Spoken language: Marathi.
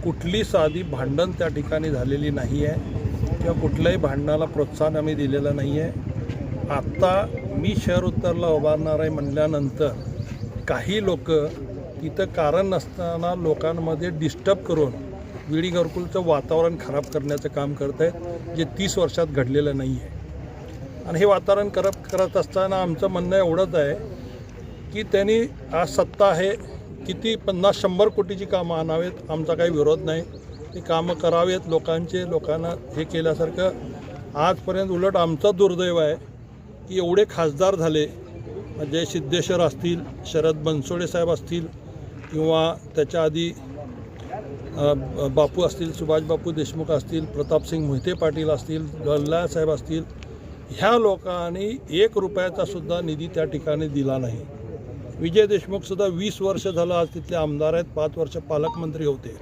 कुठली साधी भांडण त्या ठिकाणी झालेली नाही आहे किंवा कुठल्याही भांडणाला प्रोत्साहन आम्ही दिलेलं नाही आहे। आत्ता मी शहर उत्तरला उभारणार आहे म्हणल्यानंतर काही लोक तिथं कारण नसताना लोकांमध्ये डिस्टर्ब करून विडी घरकुलचं वातावरण खराब करण्याचं काम करत आहेत, जे 30 वर्षात घडलेलं नाही आहे। आणि हे वातावरण करत असताना आमचं म्हणणं एवढंच आहे की त्यांनी आज सत्ता आहे, किती 50-100 कोटीची कामं आणावेत, आमचा काही विरोध नाही, ते कामं करावेत लोकांना हे केल्यासारखं। आजपर्यंत उलट आमचं दुर्दैव आहे की एवढे खासदार झाले, जय सिद्धेश्वर असतील, शरद बनसोडे साहेब असतील किंवा त्याच्या आधी बापू असतील, सुभाष बापू देशमुख असतील, प्रतापसिंग मोहिते पाटील असतील, गल्ला साहेब असतील, ह्या लोकांनी 1 रुपयाचा सुद्धा निधी त्या ठिकाणी दिला नाही। विजय देशमुखसुद्धा 20 वर्ष झालं आज तिथले आमदार आहेत, 5 वर्ष पालकमंत्री होते।